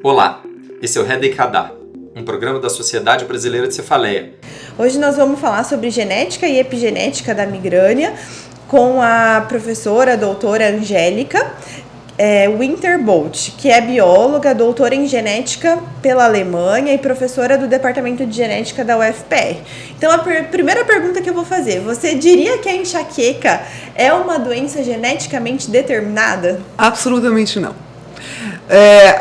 Olá, esse é o REDECADA, um programa da Sociedade Brasileira de Cefaleia. Hoje nós vamos falar sobre genética e epigenética da migrânia com a professora doutora Angélica Winterbolt, que é bióloga, doutora em genética pela Alemanha e professora do Departamento de Genética da UFPR. Então, a primeira pergunta que eu vou fazer, você diria que a enxaqueca é uma doença geneticamente determinada? Absolutamente não.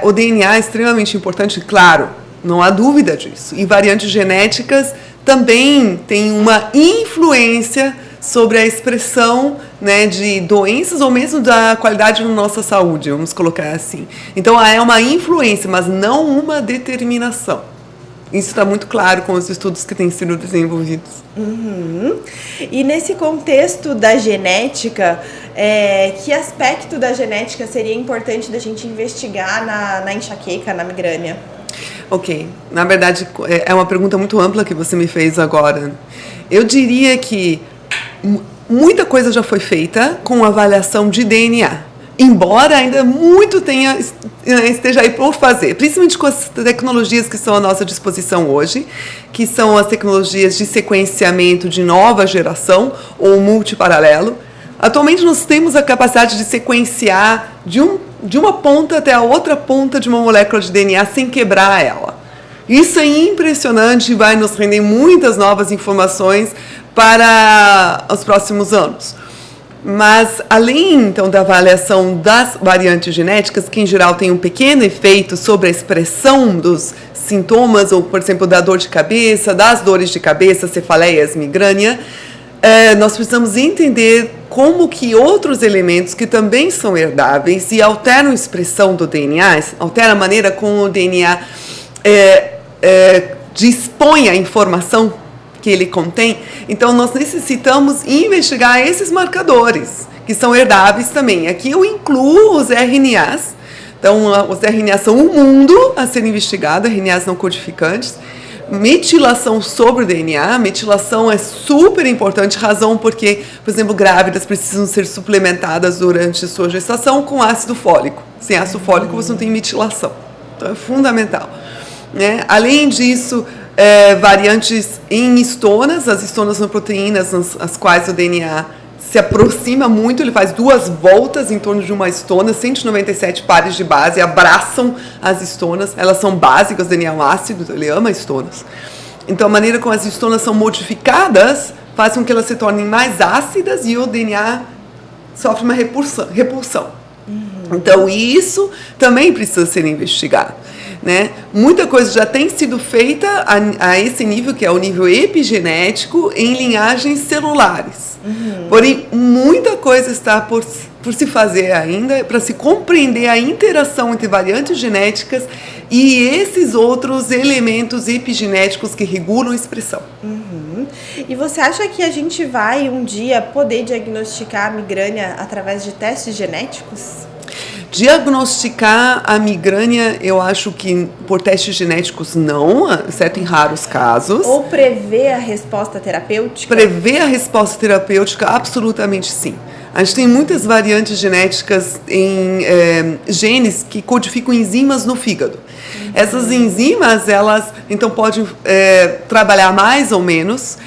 O DNA é extremamente importante, claro, não há dúvida disso. E variantes genéticas também têm uma influência sobre a expressão, né, de doenças ou mesmo da qualidade da nossa saúde, vamos colocar assim. Então, é uma influência, mas não uma determinação. Isso está muito claro com os estudos que têm sido desenvolvidos. E nesse contexto da genética, que aspecto da genética seria importante da gente investigar na enxaqueca, na migrânia? Ok, na verdade é uma pergunta muito ampla que você me fez agora. Eu diria que muita coisa já foi feita com avaliação de DNA, embora ainda muito esteja aí por fazer, principalmente com as tecnologias que estão à nossa disposição hoje, que são as tecnologias de sequenciamento de nova geração ou multiparalelo. Atualmente nós temos a capacidade de sequenciar de uma ponta até a outra ponta de uma molécula de DNA sem quebrar ela. Isso é impressionante e vai nos render muitas novas informações para os próximos anos. Mas, além, então, da avaliação das variantes genéticas, que, em geral, tem um pequeno efeito sobre a expressão dos sintomas, ou, por exemplo, da dor de cabeça, das dores de cabeça, cefaleias, migrânia, nós precisamos entender como que outros elementos que também são herdáveis e alteram a expressão do DNA, alteram a maneira como o DNA dispõe a informação que ele contém. Então, nós necessitamos investigar esses marcadores, que são herdáveis também. Aqui eu incluo os RNAs. Então, os RNAs são um mundo a ser investigado, RNAs não codificantes. Metilação sobre o DNA. Metilação é super importante, razão porque, por exemplo, grávidas precisam ser suplementadas durante sua gestação com ácido fólico. Sem ácido fólico, você não tem metilação. Então, é fundamental. Além disso, variantes em histonas. As histonas são proteínas as quais o DNA se aproxima muito, ele faz 2 voltas em torno de uma histona, 197 pares de base abraçam as histonas, elas são básicas, o DNA é um ácido, ele ama histonas. Então, a maneira como as histonas são modificadas faz com que elas se tornem mais ácidas e o DNA sofre uma repulsão. Então, isso também precisa ser investigado. Muita coisa já tem sido feita a esse nível, que é o nível epigenético, em linhagens celulares. Porém, muita coisa está por se fazer ainda para se compreender a interação entre variantes genéticas e esses outros elementos epigenéticos que regulam a expressão. E você acha que a gente vai um dia poder diagnosticar a migrânia através de testes genéticos? Diagnosticar a migrânia, eu acho que por testes genéticos não, exceto em raros casos. Ou prever a resposta terapêutica? Prever a resposta terapêutica, absolutamente sim. A gente tem muitas variantes genéticas em genes que codificam enzimas no fígado. Essas enzimas, elas então podem trabalhar mais ou menos,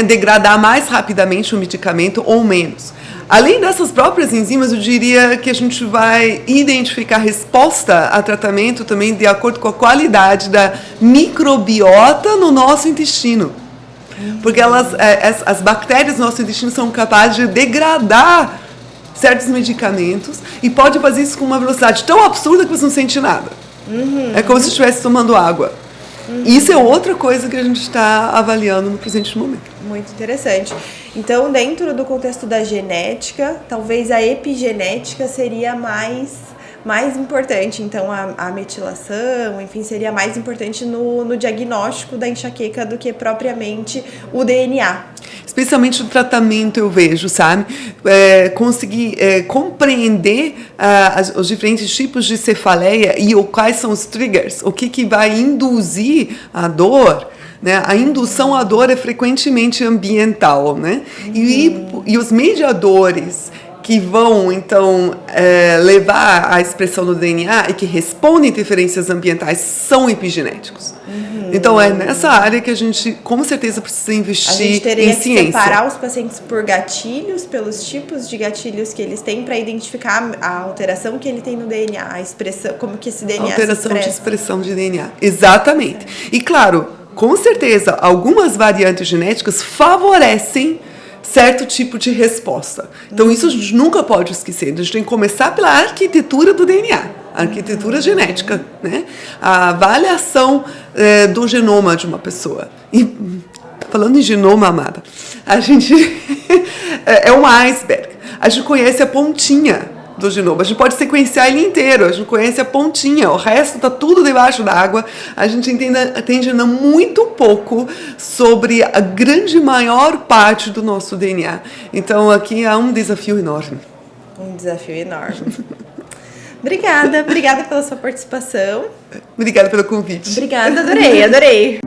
degradar mais rapidamente o medicamento ou menos. Além dessas próprias enzimas, eu diria que a gente vai identificar a resposta a tratamento também de acordo com a qualidade da microbiota no nosso intestino. Porque as bactérias do nosso intestino são capazes de degradar certos medicamentos e pode fazer isso com uma velocidade tão absurda que você não sente nada. É como se estivesse tomando água. Isso é outra coisa que a gente está avaliando no presente momento. Muito interessante. Então, dentro do contexto da genética, talvez a epigenética seria mais importante. Então, a metilação, enfim, seria mais importante no diagnóstico da enxaqueca do que propriamente o DNA. Especialmente o tratamento, eu vejo, sabe? Conseguir compreender os diferentes tipos de cefaleia e quais são os triggers, o que vai induzir a dor. A indução à dor é frequentemente ambiental, E os mediadores que vão, então, levar à expressão do DNA e que respondem a interferências ambientais são epigenéticos. Então, é nessa área que a gente, com certeza, precisa investir a gente teria em que ciência. separar os pacientes por gatilhos, pelos tipos de gatilhos que eles têm, para identificar a alteração que ele tem no DNA, a expressão, como que esse DNA Alteração se de expressa. expressão de DNA. Exatamente. E, claro, com certeza, algumas variantes genéticas favorecem certo tipo de resposta. Então, isso a gente nunca pode esquecer. A gente tem que começar pela arquitetura do DNA, a arquitetura genética, né? A avaliação do genoma de uma pessoa. E, falando em genoma, amada, a gente é um iceberg. A gente conhece a pontinha do genoma. A gente pode sequenciar ele inteiro, a gente conhece a pontinha, o resto está tudo debaixo d'água. A gente entende muito pouco sobre a grande maior parte do nosso DNA. Então, aqui há um desafio enorme. Um desafio enorme. Obrigada pela sua participação. Obrigada pelo convite. Obrigada, adorei.